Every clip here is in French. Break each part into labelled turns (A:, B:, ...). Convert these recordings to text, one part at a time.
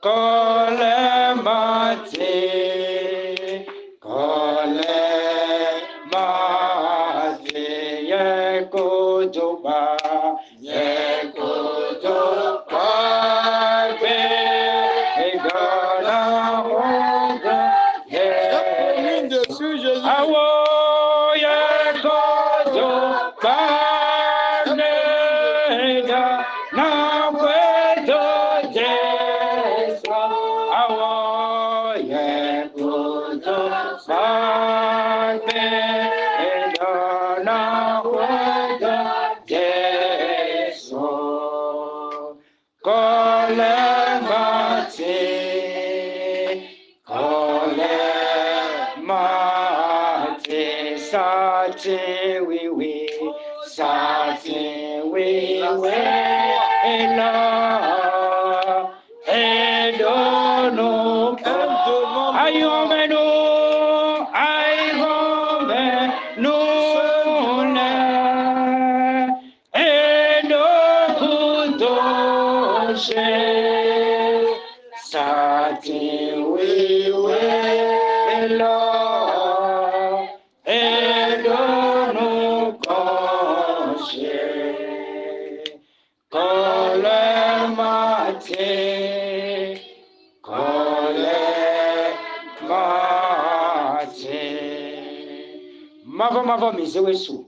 A: Kole mate, ye kojoba, be gana honga, awo ye kojoba, nega na kwejo jesu, awo ye kojoba, be gana honga jesu, kole mate, sati wiwi, ela, edono, ayomenu, ne, edokudoshe, sati wiwi, ela,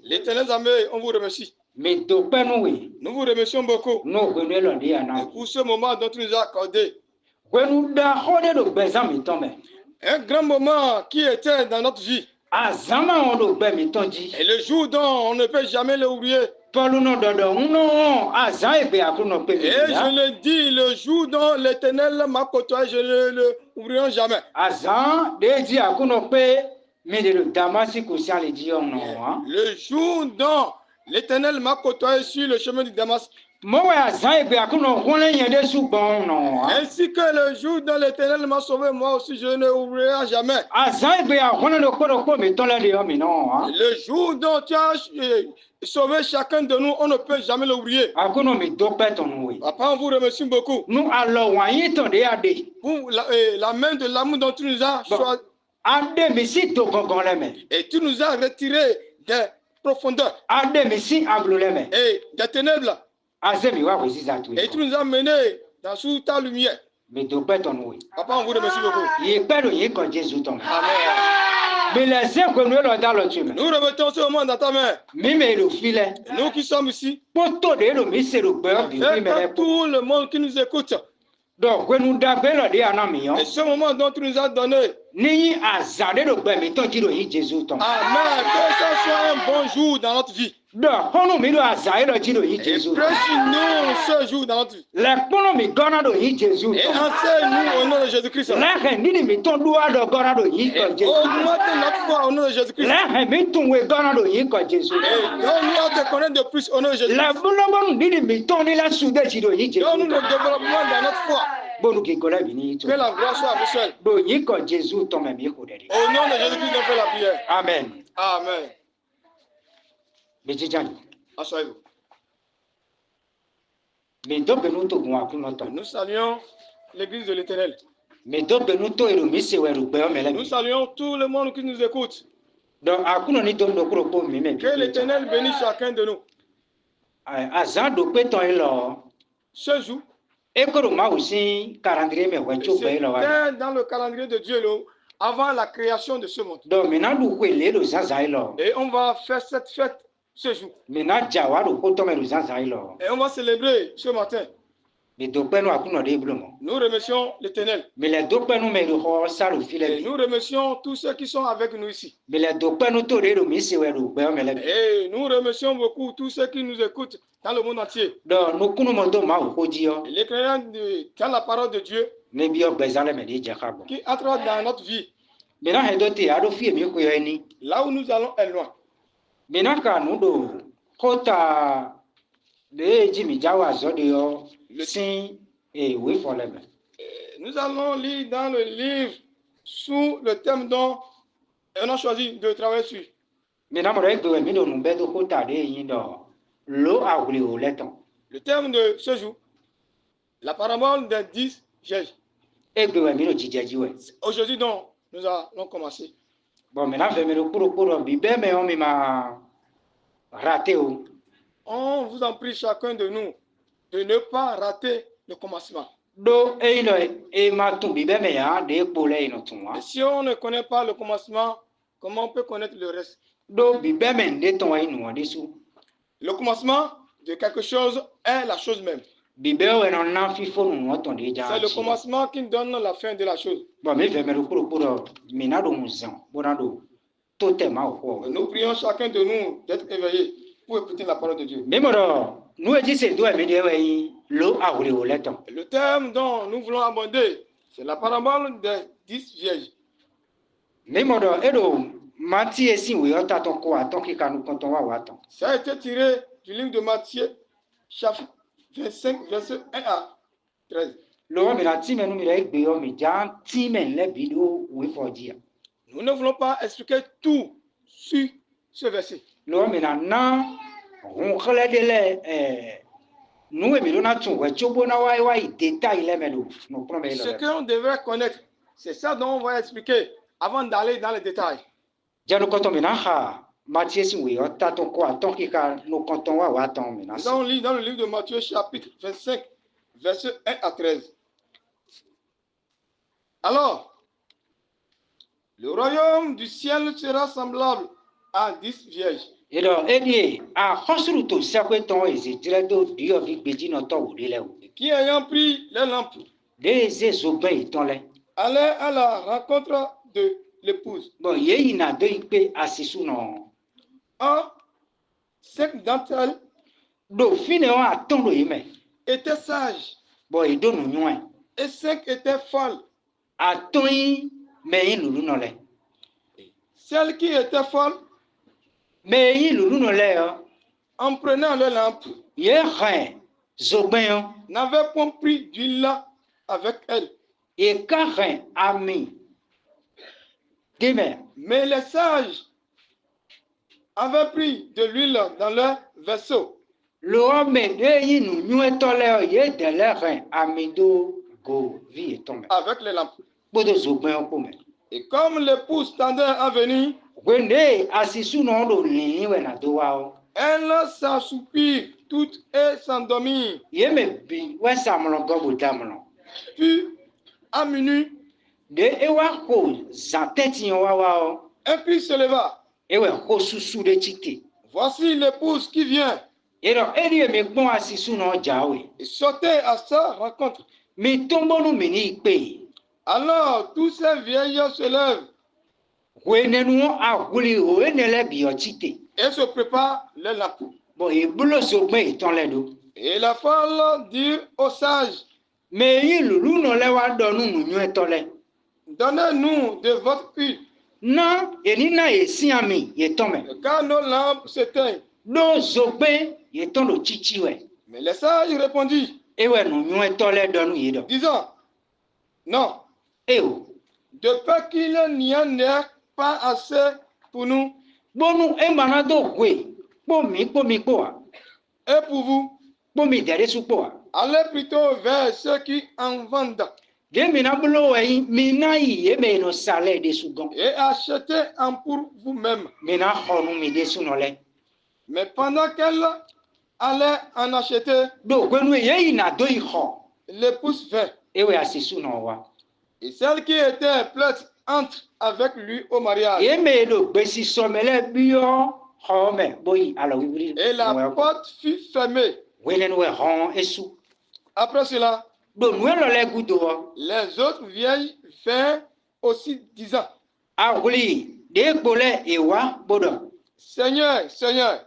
B: L'Éternel armée, on vous remercie.
A: Nous
B: vous remercions beaucoup pour ce moment dont tu nous as accordé. Un grand moment qui était dans notre vie. Et le jour dont on ne peut jamais l'oublier. Et je le dis, le jour dont l'Éternel m'a côtoyé, je ne l'oublierai jamais. Le jour dont l'Éternel m'a côtoyé sur le chemin du Damas. Ainsi que le jour dont l'Éternel m'a sauvé, moi aussi je ne l'oublierai jamais. Le jour dont tu as sauvé chacun de nous, on ne peut jamais l'oublier. Papa, on vous remercie beaucoup. Pour la main de l'amour dont tu nous as choisi. Et tu nous as retiré des profondeurs et des ténèbres. Et tu nous as menés dans sous ta lumière. Papa, on vous remercie beaucoup. Amen. Nous remettons ce moment dans ta main. Nous qui sommes ici. Et tout le monde qui nous écoute. Et ce moment dont tu nous as donné. Amen. Que ça soit un bon jour dans notre vie. Et prêche-nous ce jour dans notre vie. Et enseigne-nous au nom de Jésus-Christ. Et augmente notre foi au nom de Jésus-Christ. Et donne-nous à te connaître de plus au nom de Jésus-Christ. Donne-nous le développement dans notre foi. Que la gloire soit à vous seul. Au nom de Jésus-Christ, on fait la prière.
A: Amen.
B: Amen. Asseyez-vous. Nous saluons l'église de l'Éternel. Nous saluons tout le monde qui nous écoute. Que l'Éternel bénisse chacun de nous. Ce jour, c'était dans le calendrier de Dieu avant la création de ce monde. Et on va faire cette fête ce jour. Et on va célébrer ce matin. Nous remercions l'Éternel. Et nous remercions tous ceux qui sont avec nous ici. Et nous remercions beaucoup tous ceux qui nous écoutent dans le monde entier. Et l'éclairant dans la parole de Dieu qui entre dans notre vie. Là où nous allons est loin. Nous allons lire dans le livre sous le thème dont on a choisi de travailler sur. Le thème de ce jour, la parabole des 10 juges. Aujourd'hui, donc, nous allons commencer.
A: Bon, maintenant,
B: on vous en prie, chacun de nous, de ne pas rater le commencement. Et si on ne connaît pas le commencement, comment on peut connaître le reste? Le commencement de quelque chose est la chose même. C'est le commencement qui donne la fin de la chose. Nous prions chacun de nous d'être éveillés pour écouter la parole de Dieu. Le thème dont nous voulons aborder, c'est la parabole des 10 vierges. Ça a été tiré du livre de Matthieu, chapitre 25, verset 1 à 13. Nous ne voulons pas expliquer tout sur ce verset. Ce qu'on devrait connaître, c'est ça dont on va expliquer avant d'aller dans les détails. Nous allons lire dans le livre de Matthieu, chapitre 25, verset 1 à 13. Alors, le royaume du ciel sera semblable à 10 vierges. Qui ayant pris les lampes, allaient à la rencontre de l'épouse. Un, 5 d'entre elles étaient sages et 5 étaient folles. Celles qui étaient folles, en prenant les lampes, n'avaient point pris d'huile avec elles. Mais les sages avaient pris de l'huile dans leur vaisseau. Avec les lampes. Et comme l'épouse tardait à venir, elle s'assoupit toute et s'endormit. Puis, à minuit, un cri se leva. Voici l'épouse qui vient. Et sautait à sa rencontre. Alors tous ces vieilles se lèvent et se préparent les lampes. Et la folle dit aux sages, donnez-nous de votre huile, car nos lampes s'éteignent. Mais les sages répondirent, disant, non, de peur qu'il n'y en ait pas assez pour nous et pour vous, allez plutôt vers ceux qui en vendent et achetez en pour vous-même. Mais pendant qu'elle allait en acheter, l'épouse vint. Et celle qui était prête entre avec lui au mariage. Et la porte fut fermée. Après cela, les autres vieilles vinrent aussi disant, Seigneur, Seigneur,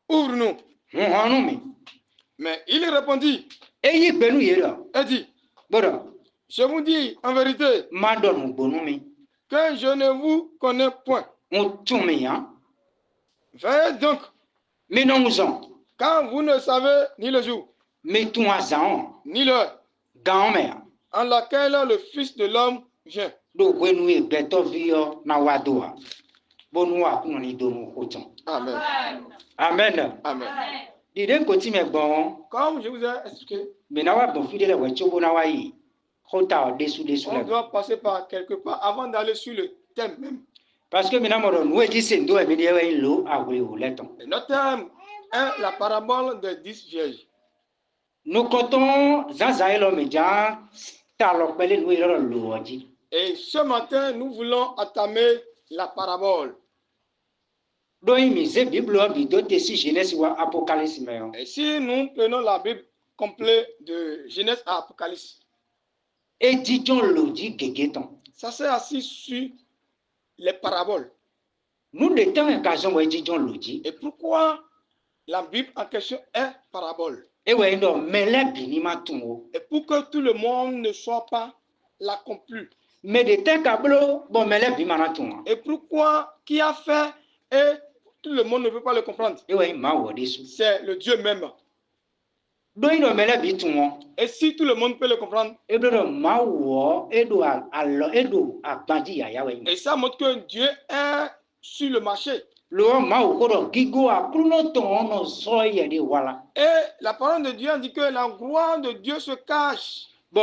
B: ouvre-nous. Mais il répondit et dit, je vous dis en vérité que je ne vous connais point. Veillez donc, car vous ne savez ni le jour, ni l'heure en laquelle le Fils de l'homme vient. Amen.
A: Amen.
B: Amen. Comme je vous ai expliqué,
A: on
B: doit passer par quelque part avant d'aller sur le thème même.
A: Parce que
B: notre thème est la parabole des 10 vierges.
A: Nous comptons
B: et ce matin, nous voulons entamer la parabole.
A: Et si
B: nous prenons la Bible complète de Genèse à Apocalypse, ça s'est assis sur les paraboles. Et pourquoi la Bible en question est parabole? Et pour que tout le monde ne soit pas là conclu. Et pourquoi qui a fait et tout le monde ne peut pas le comprendre? C'est le Dieu même. Et si tout le monde peut le comprendre, et ça montre que Dieu est sur le marché. Et la parole de Dieu dit que la gloire de Dieu se cache. Et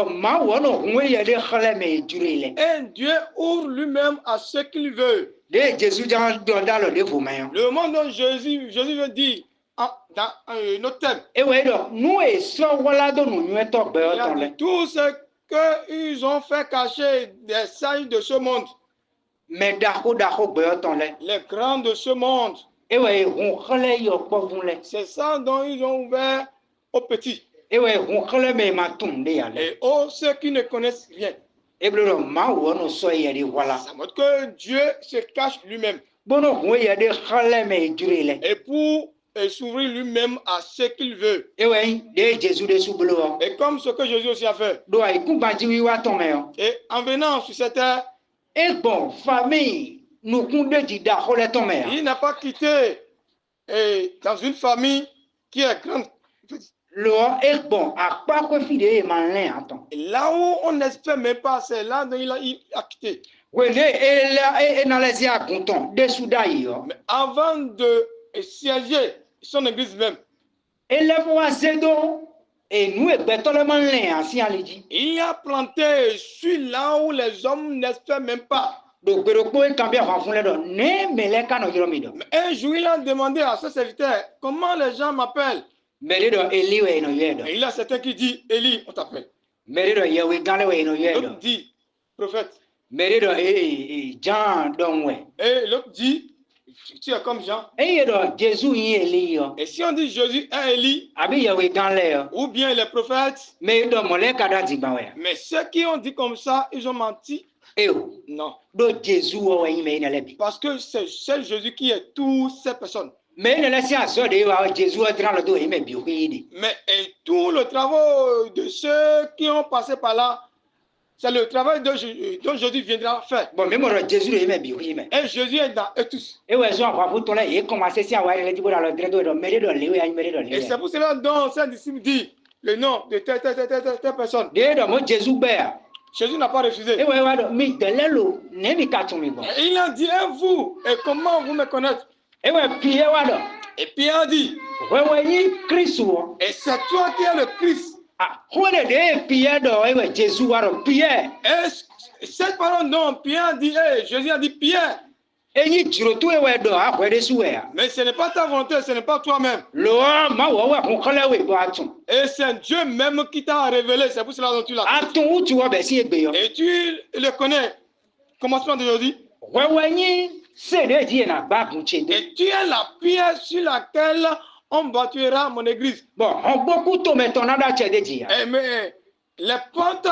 B: Dieu ouvre lui-même à ce qu'il veut. Le moment dont Jésus veut dire dans notre thème, tout ce qu'ils ont fait cacher des sages de ce monde, les grands de ce monde, c'est ça dont ils ont ouvert aux petits. Et aux ceux qui ne connaissent rien. Ça montre que Dieu se cache lui-même. Et pour s'ouvrir lui-même à ce qu'il veut. Et comme ce que Jésus aussi a fait. Et en venant sur cette terre, il n'a pas quitté dans une famille qui est grande. Et là où on n'espère même pas, c'est là où il a quitté. Mais avant de siéger son église même, il a planté sur là où les hommes n'espèrent même pas. Mais un jour, il a demandé à ses serviteurs, comment les gens m'appellent? Et il y a certains qui disent, Élie, on t'appelle. L'autre dit, prophète. Et l'autre dit, tu es comme Jean. Et si on dit Jésus est Élie, ou bien les prophètes, mais ceux qui ont dit comme ça, ils ont menti. Non. Parce que c'est Jésus qui est toutes ces personnes. Mais tout le travail de ceux qui ont passé par là, c'est le travail dont Jésus viendra faire. Et Jésus est dans eux tous. Et c'est pour cela dont ses disciples disent le nom de telle personne. Jésus n'a pas refusé. Et il a dit, et vous, et comment vous me connaissez? Et Pierre a dit, et c'est toi qui es le Christ. Et cette parole dont Pierre a dit, Jésus a dit, Pierre. Mais ce n'est pas ta volonté, ce n'est pas toi-même. Et c'est Dieu même qui t'a révélé, c'est pour cela dont tu l'as. Et tu le connais. Commencement d'aujourd'hui. Et tu es la pierre sur laquelle on bâtira mon église. Mais les portes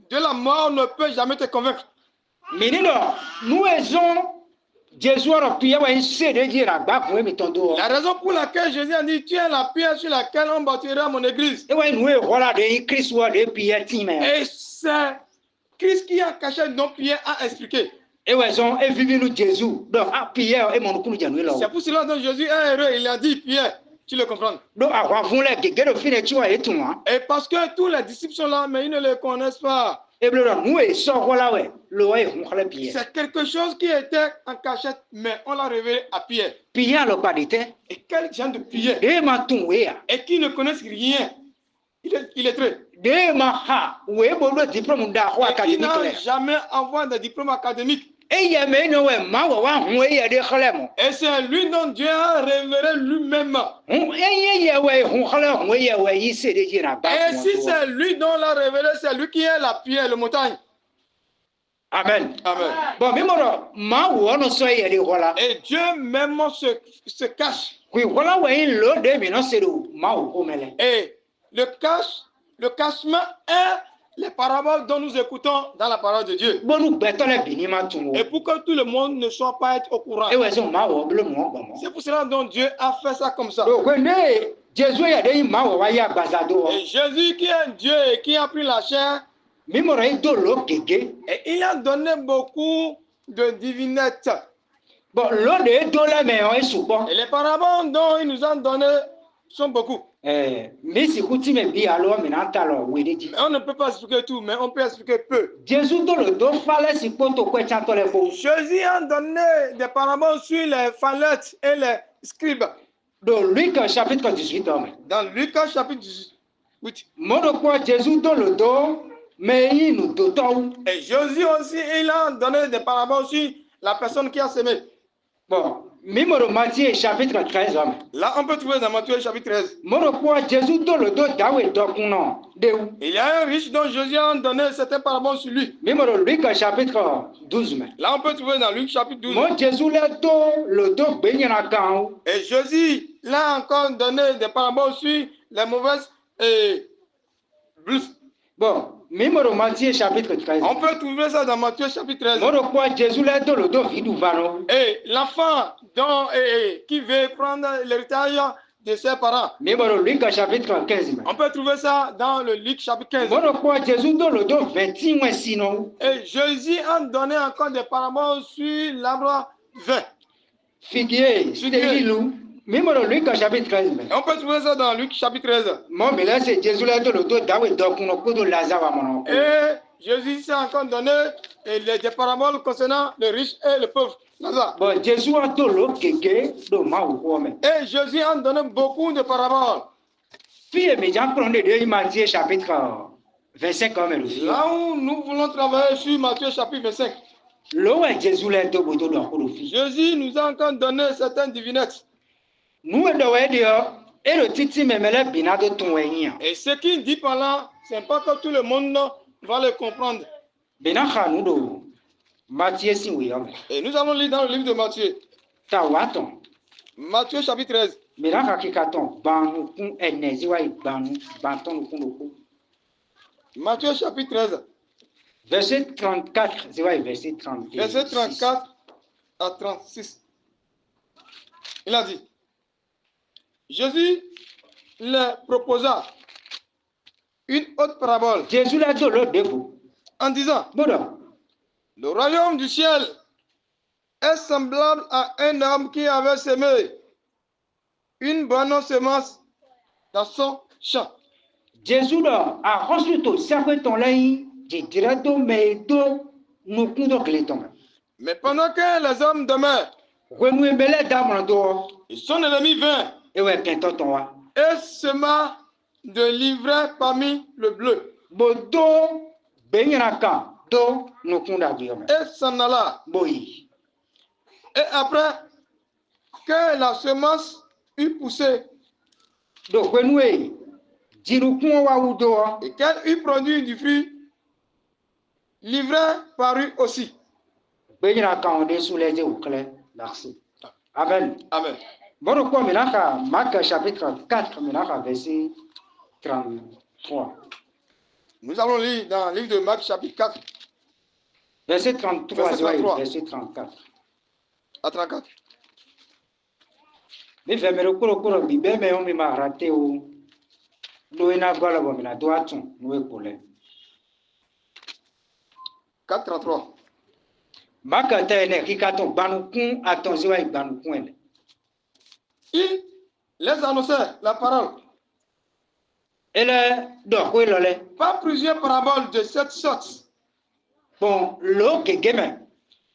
B: de la mort ne peuvent jamais te convaincre. La raison pour laquelle Jésus a dit, tu es la pierre sur laquelle on bâtira mon église. Et c'est Christ qui a caché, dont Pierre a expliqué. C'est pour cela que Jésus est heureux, il a dit, Pierre, tu le comprends. Et parce que tous les disciples sont là, mais ils ne le connaissent pas. C'est quelque chose qui était en cachette, mais on l'a révélé à Pierre. Et quel genre de Pierre? Et qui ne connaissent rien. Il est très. Et qui n'a jamais envoyé de diplôme académique. Et c'est lui dont Dieu a révélé lui-même. Et si c'est lui dont l'a révélé, c'est lui qui est la pierre, la montagne.
A: Amen.
B: Amen. Et Dieu même se cache. Et le cachement est les paraboles dont nous écoutons dans la parole de Dieu. Et pour que tout le monde ne soit pas au courant. C'est pour cela dont Dieu a fait ça comme ça. Et Jésus qui est Dieu et qui a pris la chair, et il a donné beaucoup de divinettes. Et les paraboles dont il nous a donné sont beaucoup. Mais on ne peut pas expliquer tout, mais on peut expliquer peu. Jésus a donné des paraboles sur les phalètes et les scribes. Dans Luc chapitre 18. Dans Luc chapitre 18. Et Jésus aussi, il a donné des paraboles sur la personne qui a semé. Bon. Matthieu chapitre 13. Là, on peut trouver dans Matthieu chapitre 13. Il y a un riche dont Jésus a donné certains paraboles sur lui. Luc chapitre 12. Là, on peut trouver dans Luc chapitre 12. Et Jésus l'a encore donné des paraboles sur les mauvaises blues. Bon. Matthieu chapitre 13. On peut trouver ça dans Matthieu chapitre 13. Et l'enfant qui veut prendre l'héritage de ses parents. Luc chapitre 15. On peut trouver ça dans le Luc chapitre 15. Et Jésus a donné encore des paraboles sur l'arbre vin. Figuier. Luc chapitre 13. On peut trouver ça dans Luc chapitre 13. Et Jésus s'est encore donné des paraboles concernant le riche et le pauvre. Et Jésus a donné beaucoup de paraboles. Matthieu chapitre 25. Là où nous voulons travailler sur Matthieu chapitre 25. Jésus nous a encore donné certaines divinettes. Et ce qu'il dit par là, ce n'est pas que tout le monde va le comprendre. Et nous allons lire dans le livre de Matthieu. Matthieu chapitre 13. Matthieu chapitre 13. Verset 34. Verset 34 à 36. Il a dit. Jésus leur proposa une autre parabole. Jésus l'a dit en disant, le royaume du ciel est semblable à un homme qui avait semé une bonne semence dans son champ. Jésus a reçu tout ça que ton laï, mais pendant que les hommes demeurent, et son ennemi vint et sema de l'ivraie parmi le bleu. Et s'en alla. Et après que la semence eut poussé, et qu'elle eut produit du fruit, l'ivraie parut aussi. Amen. Amen. Marc chapitre 4, verset 33. Nous allons lire dans le livre de Marc chapitre 4. Verset 33, verset 34. À 34. Quatre 33. Il les annonçait la parole. Pas plusieurs paraboles de cette sorte.
A: Bon, l'eau que gamin.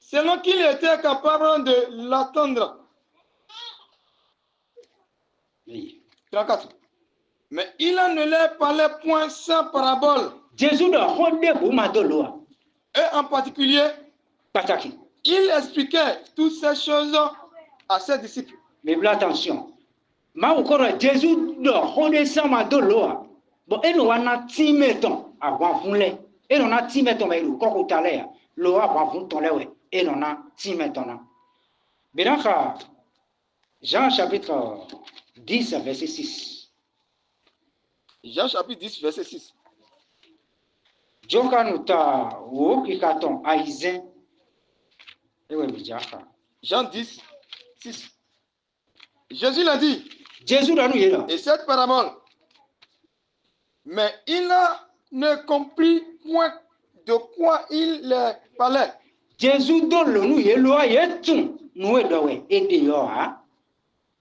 B: Selon qu'il était capable de l'attendre.
A: Oui.
B: 34. Mais il ne leur parlait point sans parabole.
A: Jésus de Rondé Boumadolo.
B: Et en particulier,
A: Pataki.
B: Il expliquait toutes ces choses à ses disciples.
A: Mais attention. Ma encore Jésus de Rondé Samadolo. Bon, et nous on a timeton avant voulait. Et on a timeton mais le corps au talent. L'eau avant vous ton lait. Et on a timeton. Bien Jean chapitre 10 verset 6.
B: Jean chapitre 10 verset 6.
A: Joka nuta wo kikaton aizen.
B: Jean 10 6. Jésus l'a dit.
A: Jésus l'a dit.
B: Et cette parabole. Mais il ne comprit point de quoi il leur parlait.
A: Jésus donne le nous yelo yetu nous edowe edeyo ha.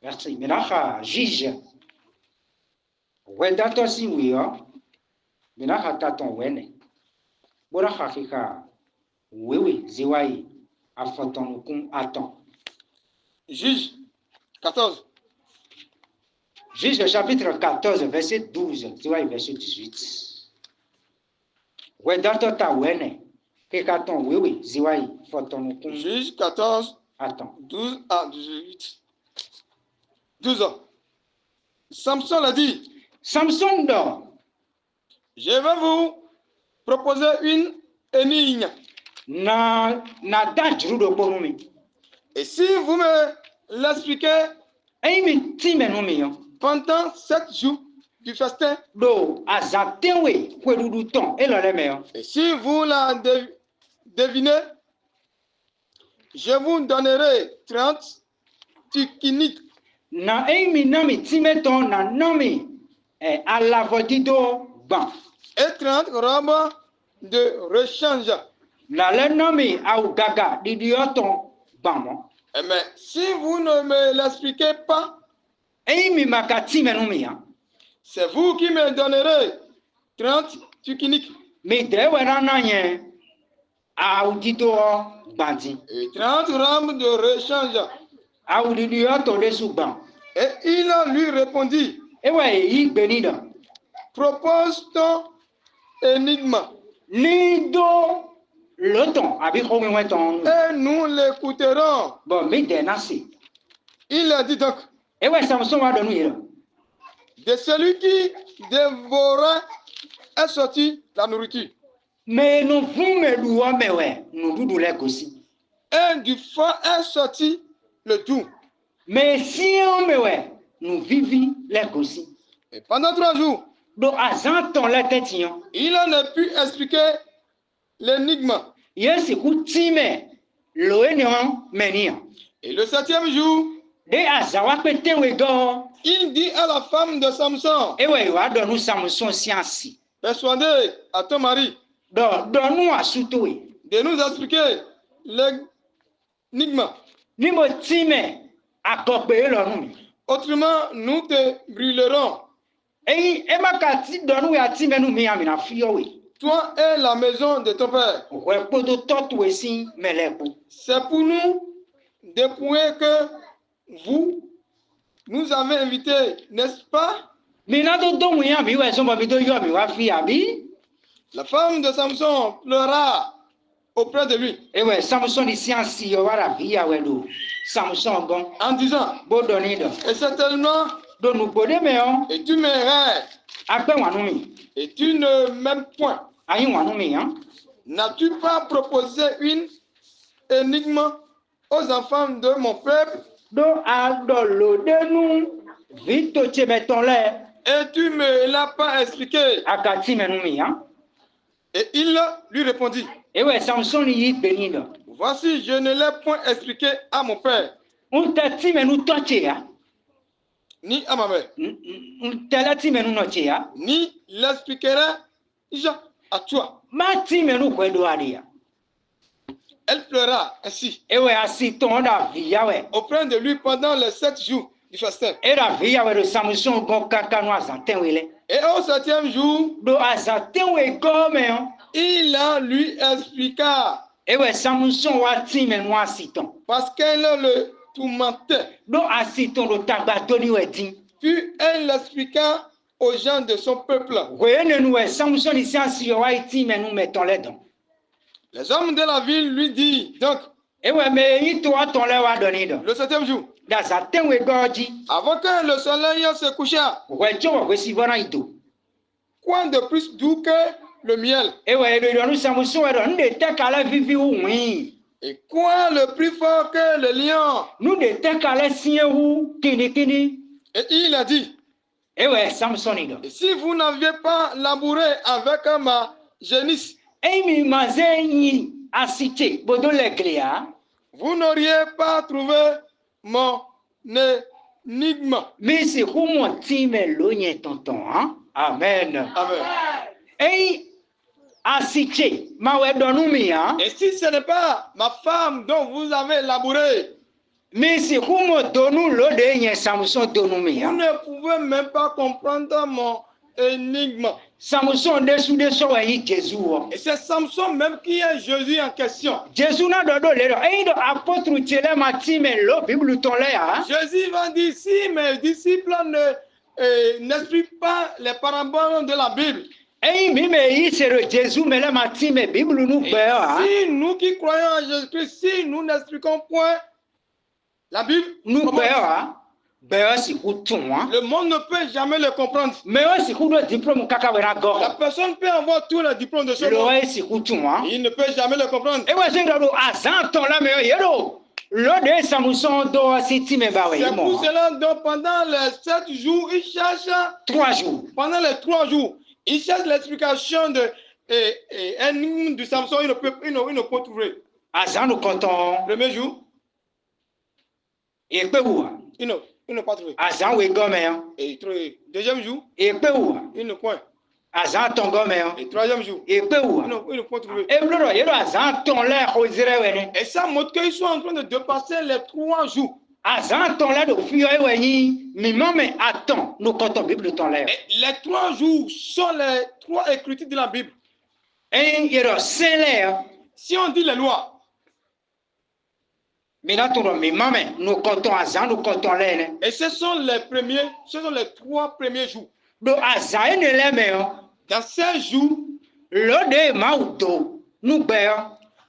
A: Merci. Menaka juge. Wedato si wiyo. Menaka taton wene. Bora hakika wewe ziwai afoton kun aton.
B: Juge 14.
A: Juge chapitre 14 verset 12 ziwai verset 18. Wedato ta wene kekaton wewe ziwai foton kun.
B: Juge 14
A: attends
B: 12 à 18. 12 ans. Samson l'a dit.
A: Samson dort.
B: Je vais vous proposer une énigme. Et si vous me l'expliquez pendant 7 jours du festin, et si vous la devinez, je vous donnerai 30 tukiniques. Et 30 robes de rechange. Mais si vous ne me l'expliquez pas, c'est vous qui me donnerez 30 tukiniques. Et 30 robes de rechange. Et il lui répondit, propose ton énigme. Et nous l'écouterons. Il a dit donc, de celui qui dévorait est sorti la nourriture.
A: Mais nous
B: Et du foie est sorti le tout.
A: Mais si on nous vivons les gossis.
B: Et pendant 3 jours,
A: il
B: en a pu expliquer l'énigme. Et le 7e jour, il dit à la femme de Samson, persuadez à ton mari de nous expliquer l'énigme. Autrement, nous te brûlerons. Toi et la maison de ton père. C'est pour nous dépouiller que vous nous avez invités, n'est-ce pas? La femme de Samson pleura auprès de lui. En disant, et certainement, et tu m'aimerais, et tu ne m'aimes point. N'as-tu pas proposé une énigme aux enfants de mon peuple? Et tu ne me l'as pas expliqué. Et il lui répondit, voici, je ne l'ai point expliqué à mon père, ni à ma mère, ni l'expliquerai-je à toi. Elle pleura ainsi auprès de lui pendant les 7 jours du festin. Et au 7e jour, il lui expliqua.
A: Et ouais, Samson wa time no asiton.
B: Parce qu'elle le tourmentait.
A: Do asiton do tagbadoni we din.
B: Puis elle expliqua aux gens de son peuple. Les hommes de la ville lui disent donc, le 7e jour, avant que le soleil se coucha, quoi de plus doux que le miel? Et quoi de plus fort que le lion? Et il a dit, et si vous n'aviez pas labouré avec ma génisse, vous n'auriez pas trouvé mon énigme.
A: Amen.
B: Amen.
A: Et si
B: ce n'est pas ma femme dont vous avez labouré,
A: mais c'est comment donne l'eau de Samson donne.
B: Vous ne pouvez même pas comprendre mon énigme.
A: Samson dessous de son Jésus.
B: Et c'est Samson même qui est Jésus en question.
A: Jésus n'a pas donné. Et l'apôtre Tchélé Mati mais l'eau Bible ton là.
B: Jésus va dire si mes disciples n'expliquent pas les paraboles de la Bible.
A: Et c'est Jésus mais la Mati mais Bible nous perd.
B: Si nous qui croyons en Jésus-Christ, si nous n'expliquons point la Bible,
A: nous perd.
B: Le monde ne peut jamais le comprendre. La personne peut avoir tous les diplômes de ce monde. Il ne peut jamais le comprendre. C'est pour cela que pendant les 7 jours, il cherche
A: 3 jours.
B: Pendant les 3 jours, il cherche l'explication de l'énigme de Samson. Il ne peut trouver. Premier jour. Il n'a pas trouvé. Et deuxième jour, il ne point. Et troisième jour, il ne point trouvé. Et ça montre qu'ils sont en train de dépasser les 3 jours. Et les 3 jours sont les 3 écritures de la Bible. Si on dit les lois,
A: et
B: ce sont les 3 premiers jours.
A: Dans
B: ces jours,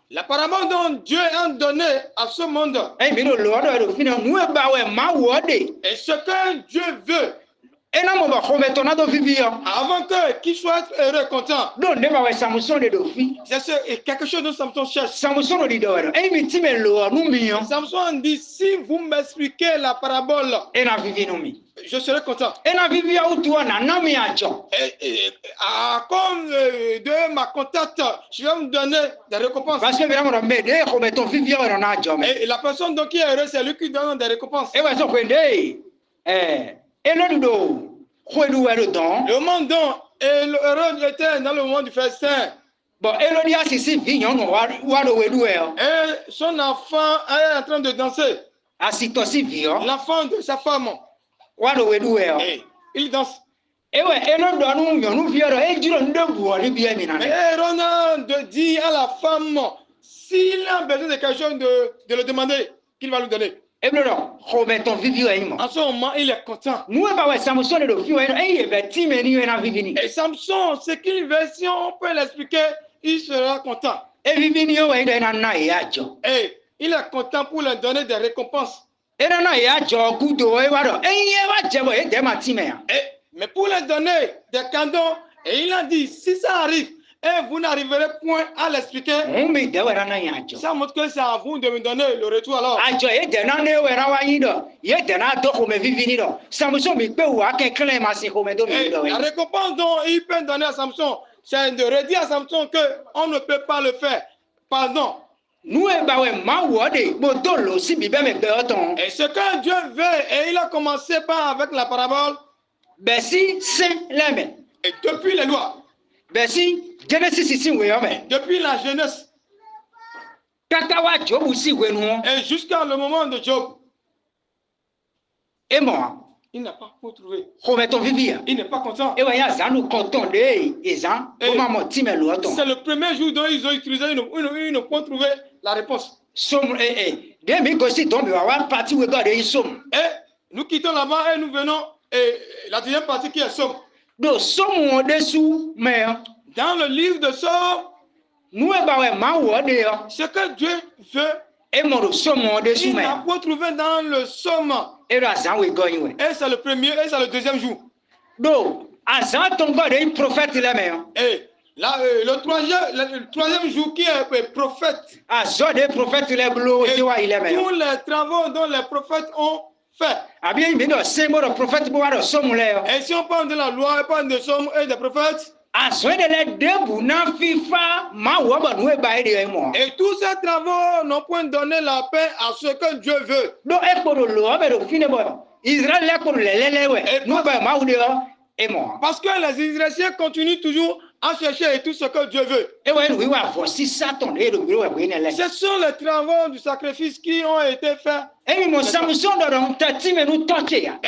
B: la parabole dont Dieu a donné à ce monde, et ce que Dieu veut, avant qu'il soit heureux, content, c'est quelque chose dont Samson cherche. Samson dit, si vous m'expliquez la parabole, je serai content. À cause de ma contente, je vais me donner des récompenses. Et la personne donc qui est heureuse, c'est lui qui donne des récompenses. Le moment dont l'heureux était dans le moment du festin. Et son enfant est en train de danser. L'enfant de sa femme. Et il danse. Et Aaron dit à la femme, s'il a besoin de quelque chose, de le demander, qu'il va lui donner. En ce moment, il est content. Et Samson, ce qu'il veut, si on peut l'expliquer, il sera content. Et il est content pour lui donner des récompenses. Mais pour lui donner des cadeaux, et il a dit, si ça arrive, et vous n'arriverez point à l'expliquer, ça montre que c'est à vous de me donner le retour alors. Et la récompense dont il peut donner à Samson, c'est de redire à Samson qu'on ne peut pas le faire. Pardon. Et ce que Dieu veut, et il a commencé par avec la parabole. Et depuis les lois. Depuis la jeunesse. Et jusqu'à le moment de Job.
A: Et moi.
B: Il n'a pas retrouvé.
A: Il
B: n'est pas content.
A: C'est
B: le premier jour dont ils ont utilisé, ils n'ont pas trouvé la réponse.
A: Et
B: nous quittons là-bas et nous venons. Et la deuxième partie qui est Somme.
A: Dans
B: le livre de Somme, ce que Dieu veut, il n'a pas trouvé dans le Somme. Et c'est le premier et c'est le deuxième jour. Et là, le troisième jour qui est prophète. Et tous les travaux dont les prophètes ont fait. Et si on parle de la loi, on parle de Somme et des prophètes. Et tous ces travaux n'ont point donné la paix à ce que Dieu veut. Parce que les Israéliens continuent toujours à chercher tout ce que Dieu veut. Ce sont les travaux du sacrifice qui ont été faits. Et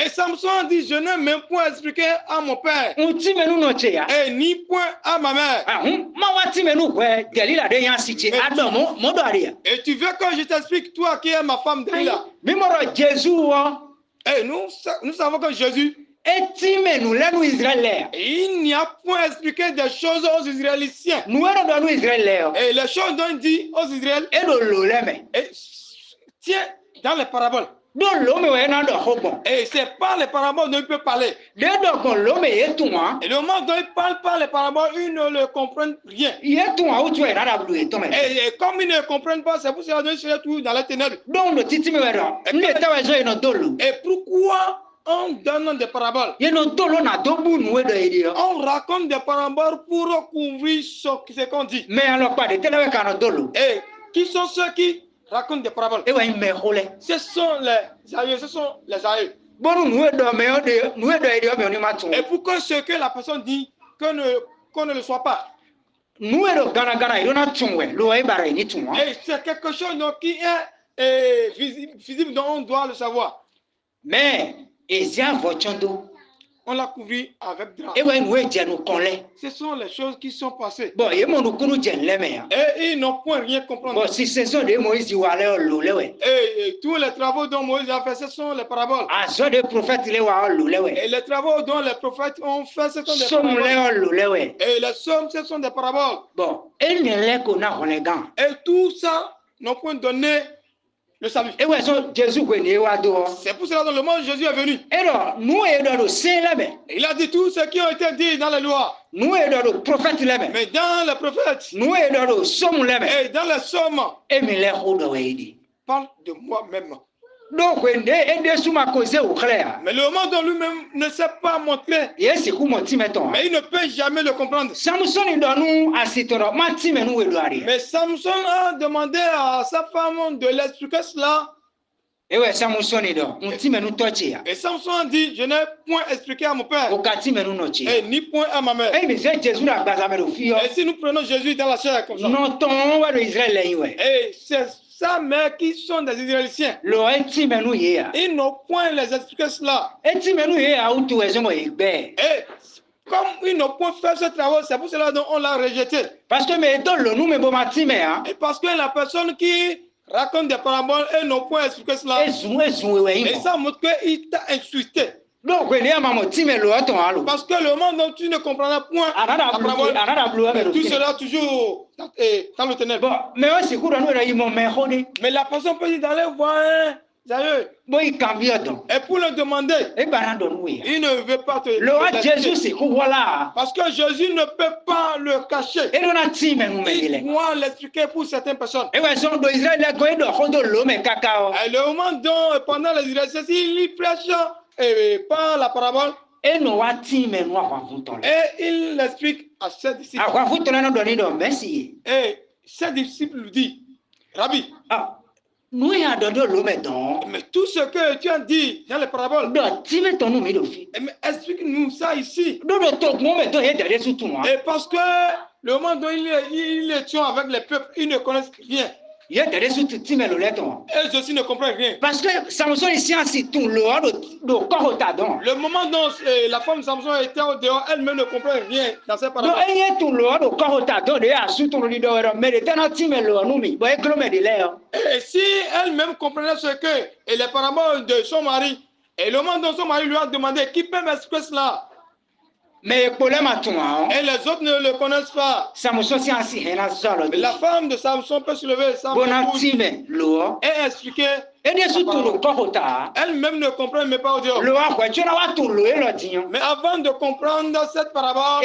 B: Samson dit, je n'ai même point expliqué à mon père. Et ni point à ma mère. Et tu veux que je t'explique, toi qui es ma femme Delilah. Et nous savons que Jésus, il n'y a point expliqué des choses aux Israéliens. Et les choses dont il dit aux Israéliens, tiens dans les paraboles. Et c'est pas les paraboles dont il peut parler. Et le moment dont il parle pas les paraboles, ils ne le comprennent rien. Et comme ils ne comprennent pas, c'est pour cela qu'ils sont tout dans la ténèbres. Et pourquoi on donne des paraboles? On raconte des paraboles pour couvrir ce qu'on dit. Et qui sont ceux qui racontent des paraboles? Ce sont les aïeux. Et pourquoi ce que la personne dit qu'on ne le soit pas? Et c'est quelque chose qui est visible, dont on doit le savoir.
A: Mais
B: on l'a couvert avec drap. Ce sont les choses qui sont passées. Et ils n'ont point rien compris. Et tous les travaux dont Moïse a fait, ce sont les paraboles. Et les travaux dont les prophètes ont fait, ce sont des paraboles. Et les sommes, ce sont des paraboles. Et tout ça n'ont point donné le salut. C'est pour cela que le monde Jésus est venu. Il a dit tout ce qui a été dit dans les lois. Mais dans les prophètes. Et dans les sommes. Parle de moi-même. Mais le monde en lui-même ne sait pas montrer. Mais il ne peut jamais le comprendre. Mais Samson a demandé à sa femme de l'expliquer cela. Et Samson a dit, je n'ai point expliqué à mon père. Et ni point à ma mère. Et si nous prenons Jésus dans la chair comme ça. Et c'est sa mère qui sont des Israéliens. Ils n'ont point les expliquer cela. Et comme ils n'ont pas fait ce travail, c'est pour cela qu'on l'a rejeté. Parce que la personne qui raconte des paraboles, elles n'ont pas expliqué cela. Et ça montre qu'il t'a insulté. Parce que le monde dont tu ne comprendras point la parabole, tout sera toujours dans le ténèbre. Mais la personne peut aller voir et pour le demander, il ne veut pas te le parce que Jésus ne peut pas le cacher. Il doit l'expliquer pour certaines personnes. Et le moment dont pendant les Israéliens, il prêche par la parabole, et il l'explique à ses disciples. Et ses disciples lui disent, Rabbi, mais tout ce que tu as dit dans les paraboles, explique-nous ça ici. Et parce que le moment où il est avec les peuples, ils ne connaissent rien. Elles aussi ne comprennent rien.
A: Parce que Samson ici ainsi tout le
B: moment dont la femme de Samson était au dehors, elle-même ne comprend rien dans cette parabole. Et si elle-même comprenait ce que et les paraboles de son mari, et le moment dont son mari lui a demandé qui peut m'expliquer cela.
A: Mais
B: et les autres ne le connaissent pas. Mais la femme de Samson peut se lever sans et expliquer. Elle-même ne comprend même pas au dehors. Mais avant de comprendre cette parabole,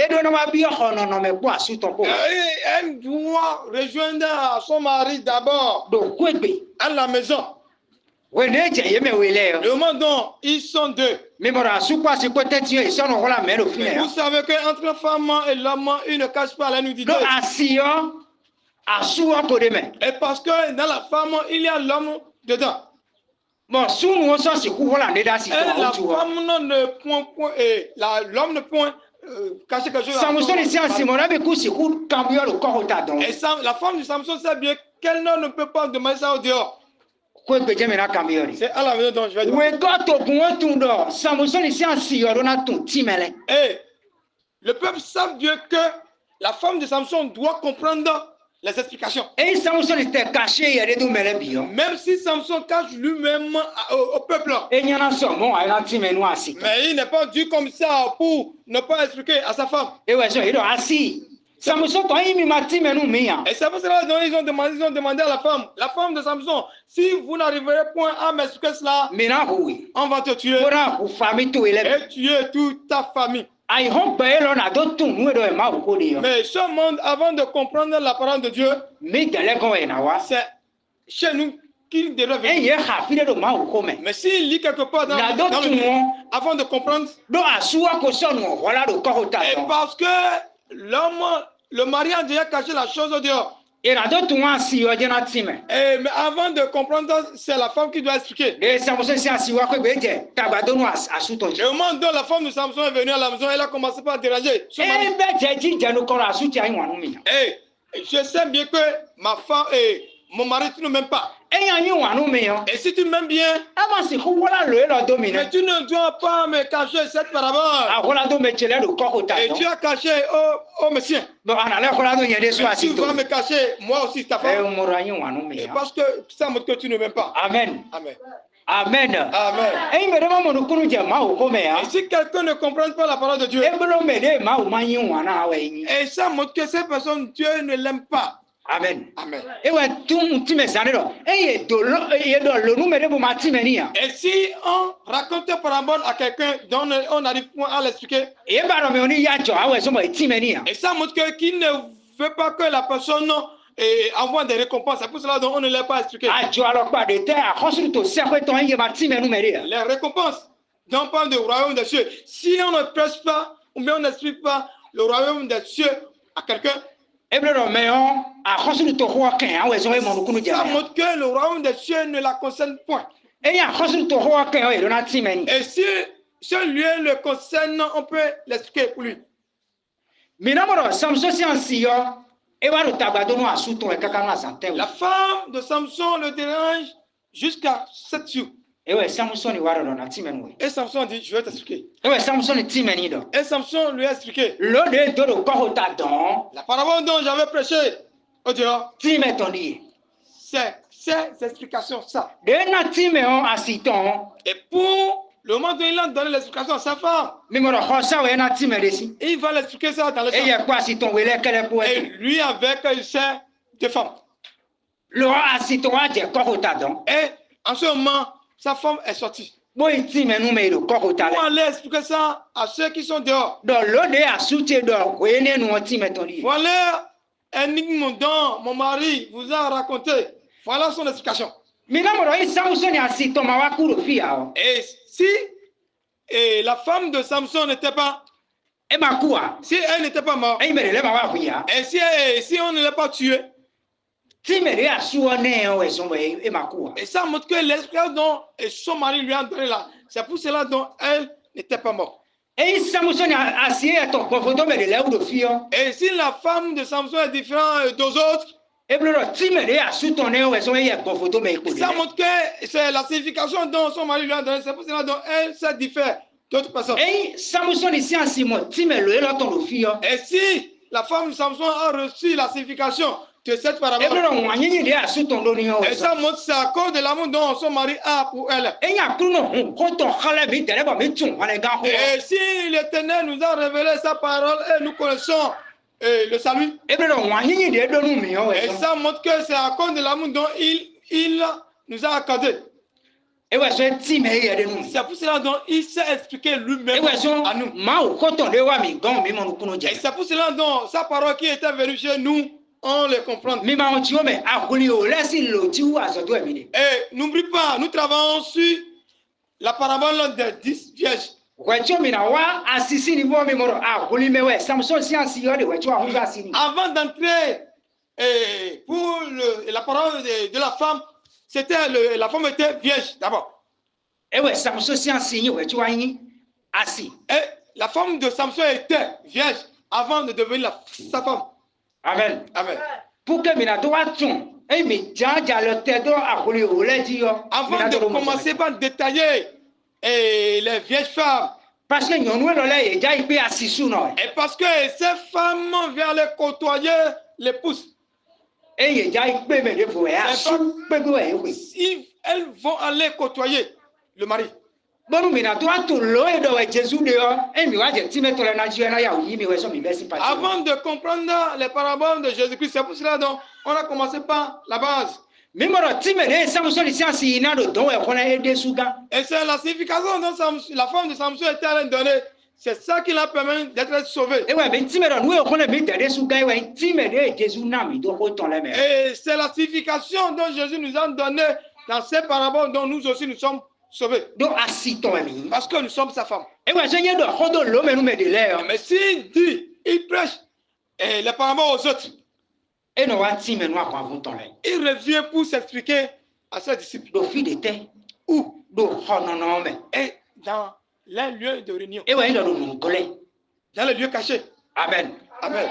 B: elle doit rejoindre son mari d'abord à la maison. Le moment dont ils sont deux. Vous savez qu'entre la femme et l'homme, ils ne cachent pas la nudité. Et parce que dans la femme, il y a l'homme dedans.
A: Bon,
B: la femme ne point et l'homme ne point cacher quelque chose. Et la femme de Samson sait bien qu'elle ne peut pas demander ça au dehors. C'est à la maison dont je vais dire. Et le peuple sait bien que la femme de Samson doit comprendre les explications. Et Samson était caché, même si Samson cache lui-même au peuple. Mais il n'est pas dû comme ça pour ne pas expliquer à sa femme. Et c'est pour cela qu'ils ont demandé à la femme de Samson, si vous n'arriverez point à m'expliquer cela, on va te tuer et tuer toute ta famille. Mais ce monde, avant de comprendre la parole de Dieu, c'est chez nous qu'il devrait venir. Mais s'il lit quelque part dans le monde, avant de comprendre, et parce que l'homme, le mari a déjà caché la chose au dehors. Mais avant de comprendre, c'est la femme qui doit expliquer. Et au moment où la femme de Samson est venue à la maison, elle a commencé par déranger. Et je sais bien que ma femme et mon mari, tu ne m'aimes pas. Et si tu m'aimes bien, mais tu ne dois pas me cacher cette parabole. Et tu as caché au monsieur. Tu vas me cacher moi aussi ta femme. Et parce que ça montre que tu ne m'aimes pas. Amen. Amen. Amen. Amen. Et si quelqu'un ne comprend pas la parole de Dieu, et ça montre que cette personne, Dieu ne l'aime pas. Amen. Amen. Et si on raconte une parabole à quelqu'un dont on n'arrive pas à l'expliquer, et ça montre qu'il ne veut pas que la personne envoie des récompenses. C'est pour cela qu'on ne l'a pas expliqué. Les récompenses dont on parle du royaume des cieux. Si on ne prêche pas ou bien on n'explique pas le royaume des cieux à quelqu'un, ça montre que le royaume des cieux ne la concerne point. Et si ce lieu le concerne, on peut l'expliquer pour lui. La femme de Samson le dérange jusqu'à 7 jours. Et Samson dit, je vais t'expliquer. Et Samson lui a expliqué. La parabole dont j'avais prêché au dehors, c'est ces explications, ça. Et pour le moment où il a donné l'explication à sa femme, il va l'expliquer ça dans le champ. Et lui avec ses deux femmes. Et en ce moment, sa femme est sortie. Pour aller expliquer ça à ceux qui sont dehors. Voilà l'énigme dont mon mari vous a raconté. Voilà son explication. Et si la femme de Samson n'était pas, si elle n'était pas morte, et si on ne l'a pas tué, et ça montre que l'expérience dont son mari lui a donné là, c'est pour cela dont elle n'était pas morte. Et si la femme de Samson est différente des autres, Ça montre que c'est la signification dont son mari lui a donné. C'est pour cela dont elle se diffère d'autres personnes. Et si la femme de Samson a reçu la signification de cette parabole, et ça montre c'est à cause de l'amour dont son mari a pour elle. Et si l'Éternel nous a révélé sa parole et nous connaissons le salut, et ça montre que c'est à cause de l'amour dont il nous a accordé. C'est pour cela dont il s'est expliqué lui-même à nous. Et c'est pour cela dont sa parole qui était venue chez nous, on les comprend. Et n'oublie pas, nous travaillons sur la parabole des 10 vierges. Avant d'entrer pour la parole de la femme, la femme était vierge d'abord. Et la femme de Samson était vierge avant de devenir sa femme. Amen. Amen. Avant de commencer par détailler les vieilles femmes, parce que ces femmes viennent les côtoyer, les poussent. Elles vont aller côtoyer le mari. Avant de comprendre les paraboles de Jésus-Christ, c'est pour cela donc on a commencé par la base. Et c'est la signification dont la femme de Samson était allée donner. C'est ça qui l'a permis d'être sauvé. Et c'est la signification dont Jésus nous a donné dans ces paraboles dont nous aussi nous sommes sauvés. Parce que nous sommes sa femme. Mais s'il dit, il prêche les paraboles aux autres, il revient pour s'expliquer à ses disciples. Où? Et dans les lieux de réunion. Dans les lieux cachés. Amen. Amen.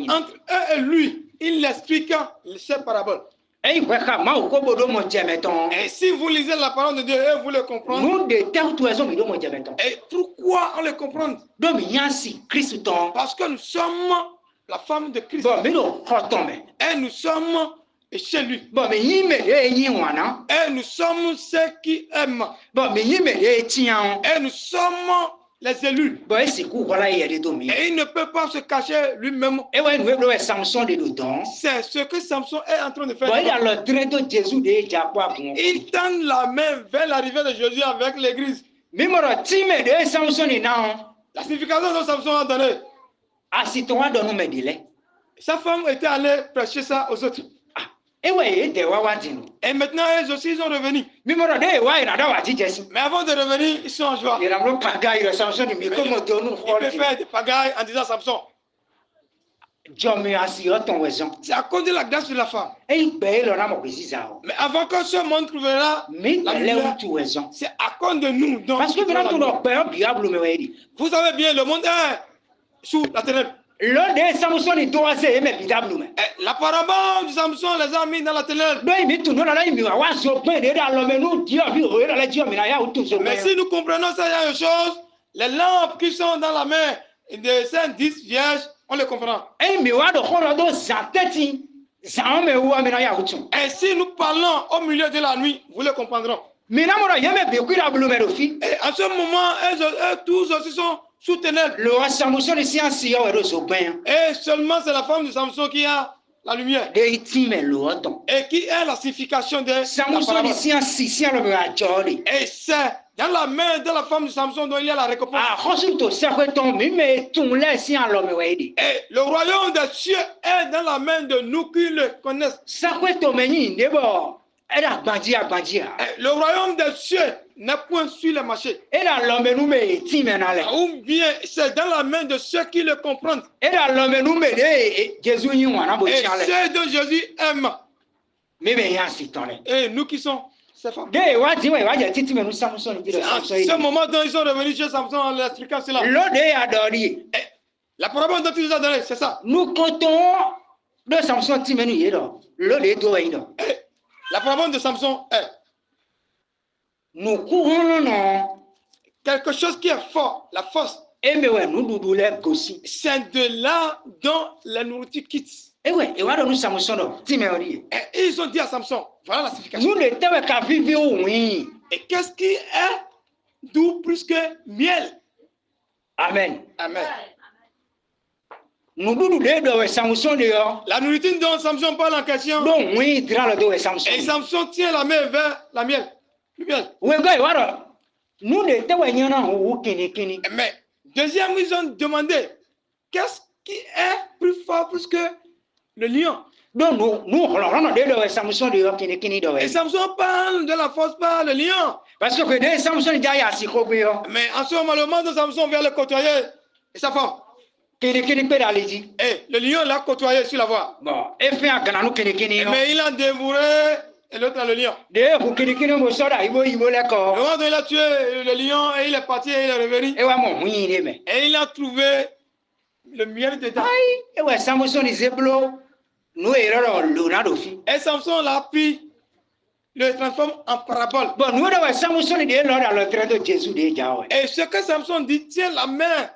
B: Entre eux et lui, il explique ces paraboles. Et si vous lisez la parole de Dieu et vous le comprenez, et pourquoi on le comprend? Parce que nous sommes la femme de Christ. Et nous sommes chez lui. Et nous sommes ceux qui aiment. Et nous sommes les élus. Et il ne peut pas se cacher lui-même. C'est ce que Samson est en train de faire. Il tend la main vers l'arrivée de Jésus avec l'église. La signification dont Samson a donné. Sa femme était allée prêcher ça aux autres. Et maintenant, elles aussi, ils sont revenus. Mais avant de revenir, ils sont en joie. Il peut faire des pagailles en disant Samson. C'est à cause de la grâce de la femme. Mais avant que ce monde trouvera la lumière, c'est à cause de nous. Donc, parce que vous savez bien, le monde est sous la ténèbre. La parabole de Samson les a mis dans la ténèbre. Mais si nous comprenons cette chose, les lampes qui sont dans la main de ces 10 vierges, on les comprend. Et si nous parlons au milieu de la nuit, vous les comprendrez. Et en ce moment, eux tous aussi sont sous ténèbres. Et seulement c'est la femme de Samson qui a la lumière. Et qui est la signification de la parole. Et c'est dans la main de la femme de Samson dont il y a la récompense. Et le royaume des cieux est dans la main de nous qui le connaissent. Le royaume des cieux n'est point sur le marché. Ou bien c'est dans la main de ceux qui le comprennent. Et ceux dont Jésus aime. Et nous qui sommes ces femmes. À ce moment dont ils sont revenus chez Samson en l'expliquant cela. La parabole dont tu nous as donné, c'est ça.
A: Nous comptons de Samson Timenu.
B: La parabole de Samson est
A: nous courons non.
B: Quelque chose qui est fort, la force.
A: C'est
B: de là dont la nourriture quitte. Et ils ont dit à Samson, voilà la signification. Et qu'est-ce qui est doux plus que miel?
A: Amen.
B: Amen.
A: La
B: nourriture dont Samson parle en question. Et Samson tient la main vers la miel. Le miel. Mais deuxième, ils ont demandé qu'est-ce qui est plus fort plus que le lion. Et Samson parle de la force par le lion.
A: Parce que
B: mais en ce moment de Samson vient le côtoyer et sa femme. Et le lion l'a côtoyé sur la voie. Mais il a dévoré et l'autre a le lion. Le moment où il a tué le lion et il est parti et il est revenu. Et il a trouvé le miel dedans. Et Samson l'a pris, le transforme en parabole. Et ce que Samson dit, tient la main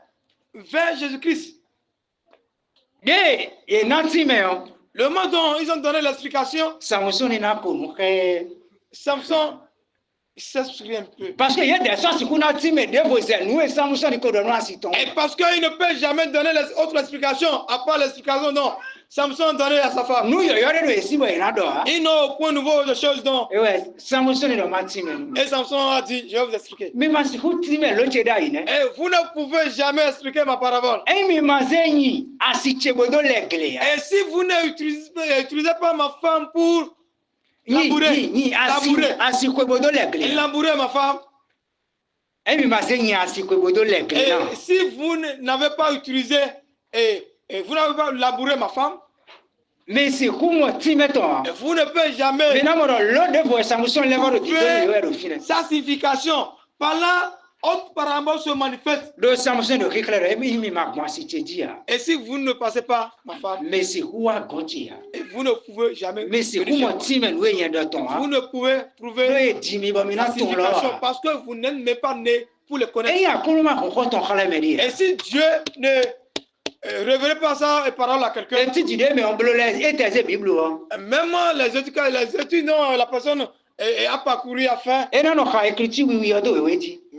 B: vers Jésus-Christ. Le moment dont ils ont donné l'explication, Samson s'exprime un peu.
A: Parce qu'il y a des choses qu'on a dit, mais nous et Samson,
B: et parce qu'il ne peut jamais donner autre explication, à part l'explication dont Samson donnait à sa femme. Il n'a aucun nouveau de choses dont. Et Samson a dit, je vais vous expliquer. Et vous ne pouvez jamais expliquer ma parabole. Et si vous n'utilisez pas ma femme pour labourer ma femme. Et si vous n'avez pas utilisé et vous n'avez pas labouré ma femme,
A: mais c'est comment tu mets toi?
B: Vous ne pouvez jamais. Sa signification. Par là, autre parabole se manifeste. Et si vous ne passez pas ma femme, et vous ne pouvez jamais.
A: Mais c'est comment tu mets?
B: Vous ne pouvez prouver la signification parce que vous n'êtes pas né pour le connaître. Et si Dieu ne révélez pas ça et parole à quelqu'un. Même les études dont la personne a parcouru à faire. Mais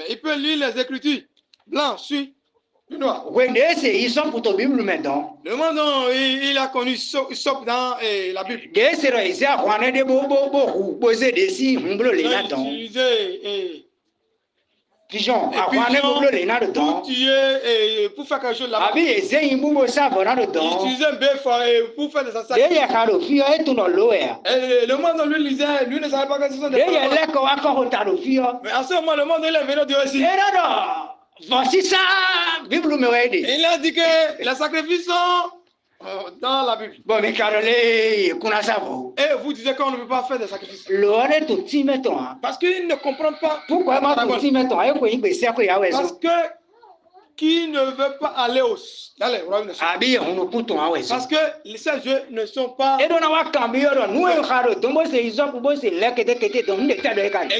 B: il peut lire les écritures. Blanc, suit, noir. Le moment dont il a connu Sop dans la Bible.
A: Pigeon,
B: pour tuer pour faire quelque chose là-bas. Utiliser un bœuf pour faire des assassins. Le monde lui lisait, lui ne savait pas que ce sont des paroles. Mais en ce moment, le monde il est venu de ici.
A: Voici ça, Bible me dit.
B: Il a dit que les sacrifices sont dans la Bible.
A: Bon, mais
B: et vous disiez qu'on ne peut pas faire des sacrifices. Parce qu'ils ne comprennent pas.
A: Pourquoi
B: parce que qui ne veut pas aller au royaume. Parce que ces jeux ne sont pas. Et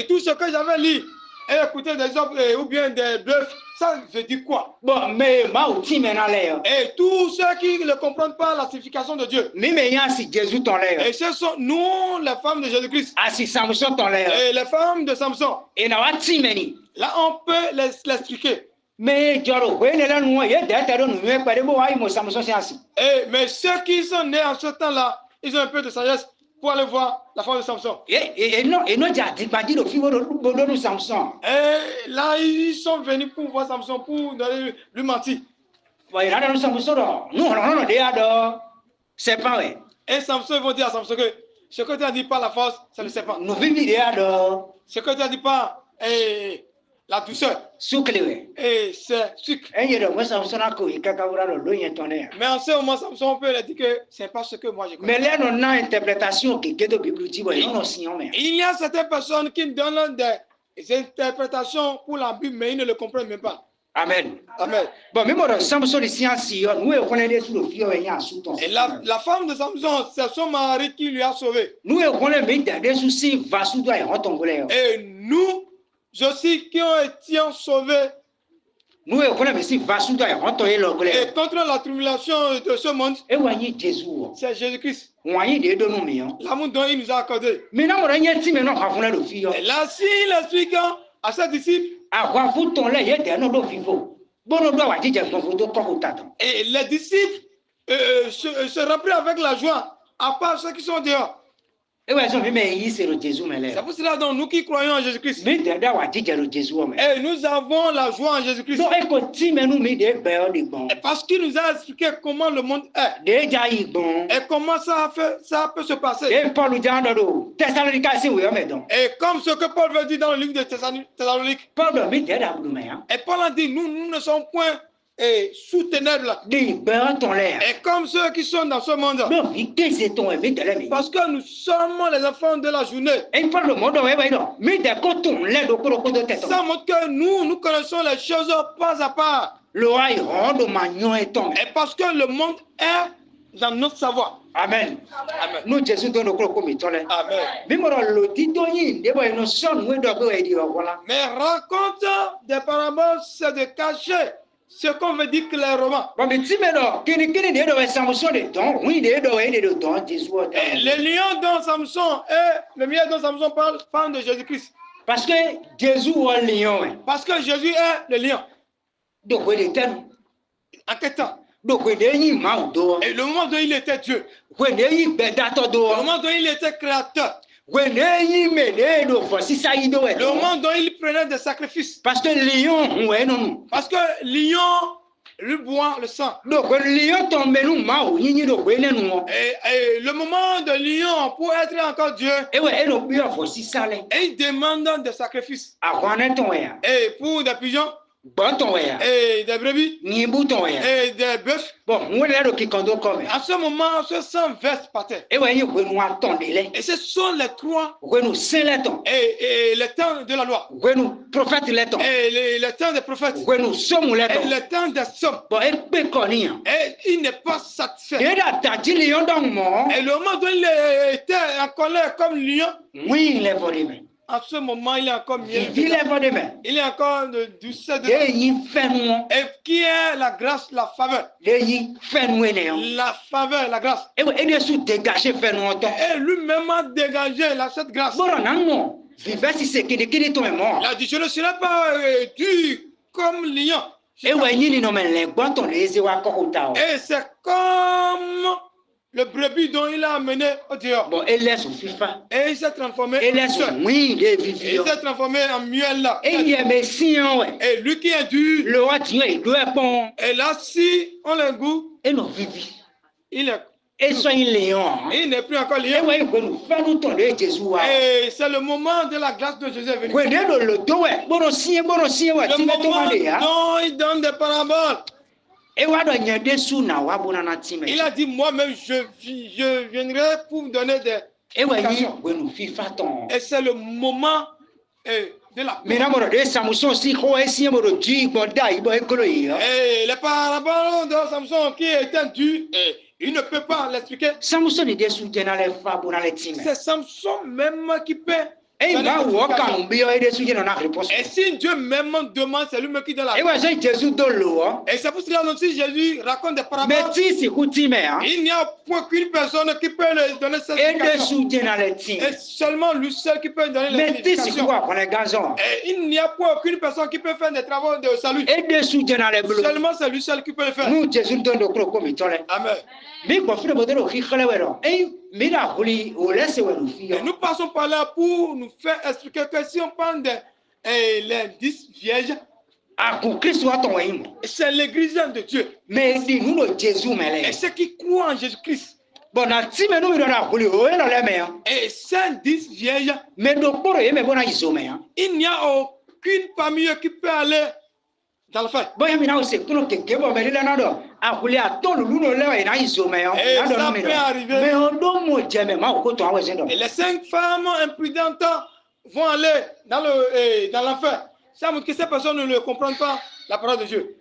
B: tout ce que j'avais lu et écouté des hommes ou bien des bœufs, ça veut dire quoi?
A: Bon, mais
B: et tous ceux qui ne comprennent pas la signification de Dieu. Et ce sont nous, les femmes de Jésus-Christ. Et les femmes de Samson. Là, on peut l'expliquer.
A: Mais
B: ceux qui sont nés en ce temps-là, ils ont un peu de sagesse pour aller voir la femme de Samson.
A: Et
B: là, ils sont venus pour voir Samson, pour lui mentir.
A: C'est pas vrai.
B: Et Samson, ils vont dire à Samson que ce que tu as dit par la force, ça ne sait pas. Ce que tu as dit par la douceur. Et c'est sucre.
A: Mais en ce
B: moment, Samson peut dire que ce n'est pas ce que moi je connais.
A: Mais là, on a une interprétation qui est de Bible.
B: Il y a certaines personnes qui donnent des interprétations pour la Bible, mais ils ne le comprennent même pas.
A: Amen.
B: Amen.
A: Bon, même dans Samson de science, nous connaissons sous le fil
B: et la femme de Samson, c'est son mari qui lui a sauvé.
A: Nous connaissons des soucis vasous doit
B: et nous aussi qui ont été sauvés.
A: Nous connaissons vasous doit
B: et contre la tribulation de ce monde. C'est Jésus-Christ. L'amour dont il nous a accordé. Et là, s'il explique à ses disciples. Et les disciples se remplissent avec la joie, à part ceux qui sont dehors. C'est pour cela donc nous qui croyons en Jésus-Christ. Et nous avons la joie en Jésus-Christ. Parce qu'il nous a expliqué comment le monde est. Et comment ça peut se passer. Et comme ce que Paul veut dire dans le livre de Thessalonique. Et Paul a dit, nous ne sommes point sous ténèbres. Et comme ceux qui sont dans ce monde. Parce que nous sommes les enfants de la journée. Ça montre que nous connaissons les choses pas à pas. Et parce que le monde est dans notre savoir.
A: Amen.
B: Amen.
A: Nous Jésus donne au comme Amen. Mais
B: raconte des paraboles, c'est de cacher ce qu'on veut dire clairement. Le lion dont Samson et le miel dont Samson parle de Jésus-Christ.
A: Parce que Jésus est le lion.
B: Parce que Jésus est le lion. En quel temps? Et le moment où il était Dieu. Le moment où il était créateur. Le moment où il prenait des sacrifices.
A: Parce que lion,
B: lui boit le sang.
A: Et le
B: moment de lion pour être encore Dieu. Et il demande des sacrifices. Et pour des pigeons. Et des brebis. Et des bœufs. À ce moment, ce sang verse par terre. Et ce sont les trois. Et le temps de la loi. Et le temps des prophètes. Et le temps des sommes. Et il n'est pas satisfait. Et le moment où il était en colère comme lion. En ce moment, il est encore mieux. Il est encore du sein de et qui est la grâce, la faveur. La faveur, la grâce. Et lui-même a dégagé cette grâce. Il a dit, je ne serai pas dur comme lion. Et c'est comme le brebis dont il a amené au dehors. Et il s'est transformé en miel là. Et lui qui est dur. Et là, si on le goûte, il est. Il n'est plus encore lion. Et c'est le moment de la grâce de Jésus venu. Le moment dont il donne des paraboles. Il a dit, moi-même, je viendrai pour vous donner des explications. Et c'est le moment de la paix. Et les paraboles de Samson qui étaient dures, il ne peut pas l'expliquer. C'est Samson même qui peut. Et si Dieu même demande, c'est lui-même qui donne la réponse. Et c'est pour cela que si Jésus raconte des paraboles, il n'y a point qu'une personne qui peut lui donner cette explication. Et seulement lui seul qui peut donner l'explication. Et il n'y a point aucune personne qui peut faire des travaux de salut. Seulement c'est lui seul qui peut le faire. Amen. Et nous passons par là pour nous faire expliquer que si on parle les 10 vierges, c'est l'église de Dieu. Et ceux qui croient en Jésus-Christ. Et ces 10 vierges, il n'y a aucune parmi eux qui peut aller dans le feu. Et ça peut arriver. Et les 5 femmes imprudentes vont aller dans l'enfer. Ça montre que ces personnes ne comprennent pas la parole de Dieu.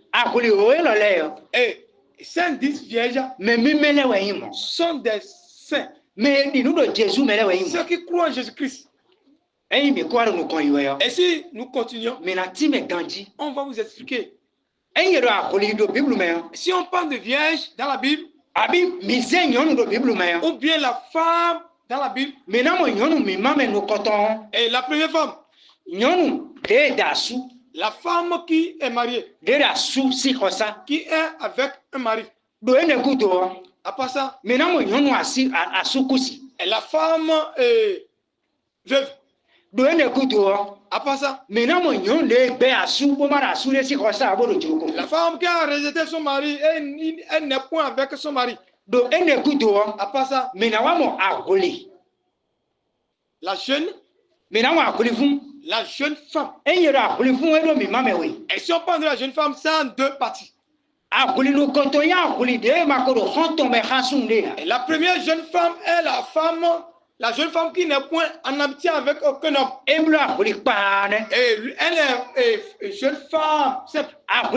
A: Et
B: ces 10 vierges sont des saints. Ceux qui croient en Jésus-Christ. Et si nous continuons, on va vous expliquer. Si on parle de vierge dans la Bible, ou bien la femme dans la Bible, et la première femme, la femme qui est mariée, qui est avec un mari. À part ça, et la femme veuve. À part ça, la femme qui a rejeté son mari, elle n'est point avec son mari. À part ça, la jeune femme. Et si on parle de la jeune femme, c'est en deux parties. Et la première jeune femme est la jeune femme qui n'est point en amitié avec aucun homme. Et elle est jeune femme simple. La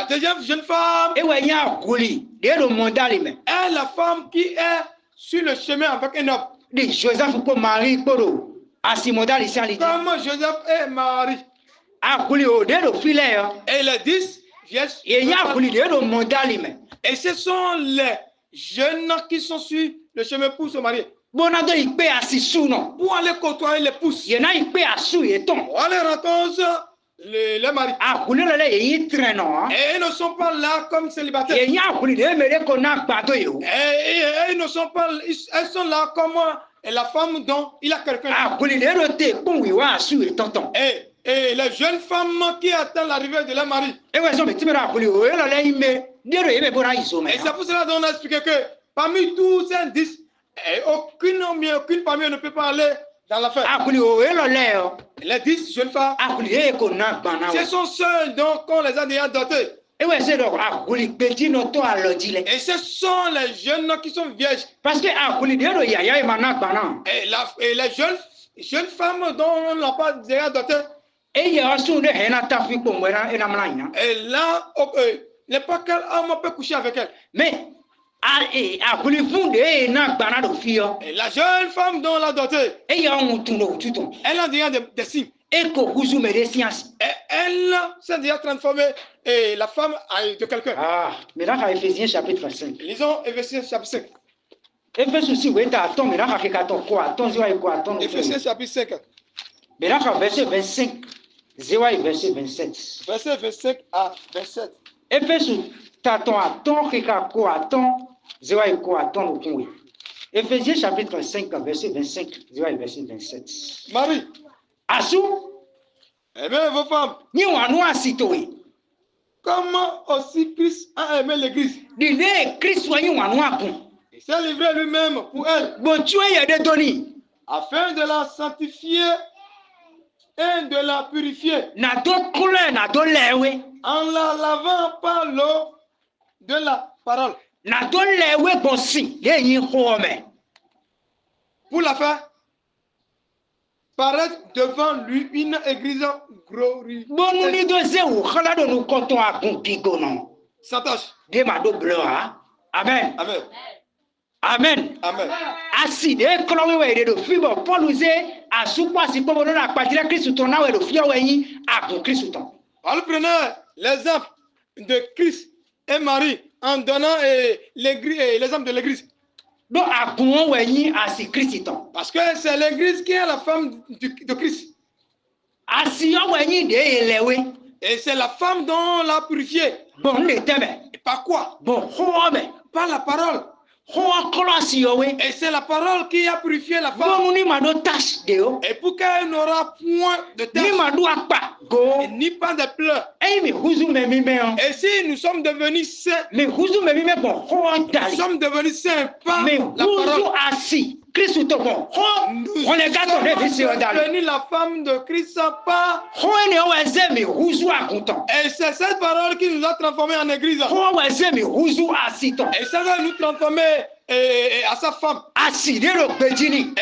B: deuxième jeune femme est la femme qui est sur le chemin avec un homme. Comme Joseph est marié. Et les 10 vierges. Et ce sont les jeunes qui sont sur le chemin pour se marier. Pour aller côtoyer l'épouse. Pour aller rencontrer les maris. Et ils ne sont pas là comme célibataires. Et ils ne sont pas, elles sont là comme la femme dont il a quelqu'un. Et les jeunes femmes qui attendent l'arrivée de leur mari. Et c'est pour cela qu'on a expliqué que parmi tous ces 10, aucune parmi eux ne peut pas aller dans la fête. Les 10 jeunes femmes, ce sont ceux dont on les a déjà dotés. Et ce sont les jeunes qui sont vierges. Parce que et les jeunes femmes dont on n'a pas déjà doté. Et là, n'importe quel homme peut coucher avec elle. Mais et la jeune femme dont on l'a dotée, elle a déjà des signes. Et elle s'est déjà transformée et la femme de quelqu'un.
A: Maintenant, à Éphésiens chapitre 5.
B: Lisons Éphésiens chapitre 5. Éphésiens chapitre 5.
A: Maintenant, verset 25. Verset 27.
B: Verset 25 à 27.
A: Éphésiens chapitre 5, verset 25, verset 27.
B: Marie.
A: Asu.
B: Aimez vos femmes. Comment aussi Christ a aimé l'église. Il s'est livré lui-même pour elle. Afin de la sanctifier et de la purifier. En la lavant par l'eau de la parole. Pour la faire paraître devant lui une église glorieuse. Sans tache.
A: Amen.
B: Amen.
A: Amen.
B: Amen. Alors prenez l'exemple de Christ et Marie en donnant l'exemple de l'église. Parce que c'est l'église qui est la femme de Christ. Et c'est la femme dont on l'a purifiée. Et par quoi? Par la parole. Et c'est la parole qui a purifié la femme. Et pour qu'elle n'aura point de tache, ni pas de pleurs. Et si nous sommes devenus saints, nous sommes devenus saints par la parole. Nous sommes devenus la femme de Christ par. Et c'est cette parole qui nous a transformés en église. Et ça va nous transformer à sa femme.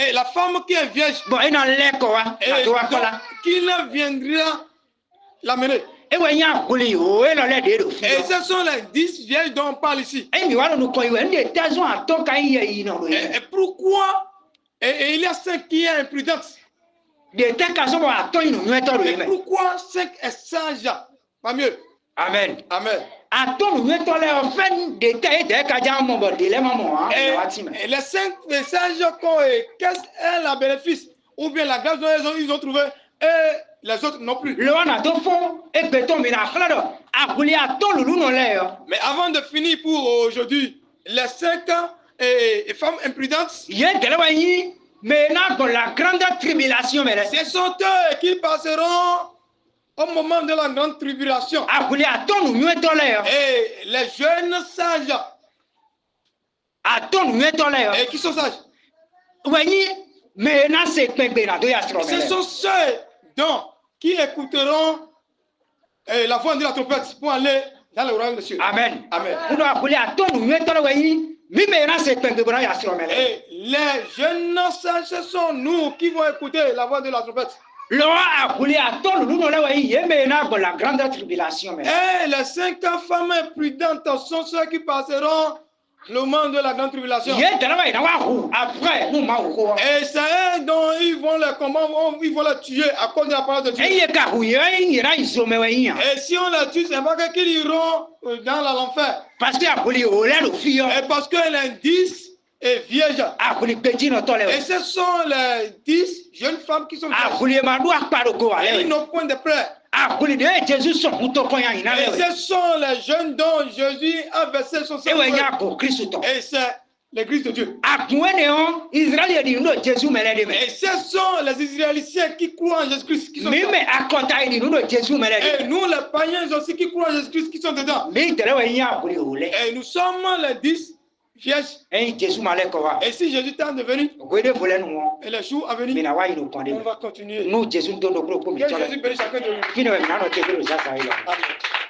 B: Et la femme qui est vierge. Et donc, qui viendra l'amener. Et ce sont les 10 vierges dont on parle ici. Et pourquoi il y a 5 qui est imprudence? Et pourquoi 5 est sage? Pas mieux.
A: Amen.
B: Amen. Et les 5 messages, qu'est-ce est le bénéfice? Ou bien la grâce dont ils ont trouvé et les autres non plus. Mais avant de finir pour aujourd'hui, les 5 femmes imprudentes,
A: la grande tribulation,
B: ce sont eux qui passeront au moment de la grande tribulation. Et les jeunes sages. Et qui sont sages? Ce sont ceux qui écouteront la voix de la trompette pour aller dans le royaume de Dieu.
A: Amen.
B: Amen. Et les jeunes sages, ce sont nous qui vont écouter la voix de la trompette.
A: Et
B: les 5 femmes imprudentes sont ceux qui passeront le moment de la grande tribulation. Et c'est eux dont ils vont les tuer à cause de la parole de Dieu. Et si on les tue, c'est pas qu'ils iront dans l'enfer. Et parce que les 10 est vierge. Et ce sont les 10 jeunes femmes qui sont vierges. Et ils n'ont point de plaie. Et ce sont les jeunes dont Jésus a versé son sang. Et c'est l'église de Dieu. Et ce sont les Israélites qui croient en Jésus-Christ qui sont dedans. Et nous, les païens aussi qui croient en Jésus-Christ qui sont dedans. Et nous sommes les 10 vierges. Et si Jésus tente de venir, et les jours à venir, on va continuer. Que Jésus bénisse chacun de nous.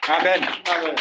A: Amen.
B: Amen.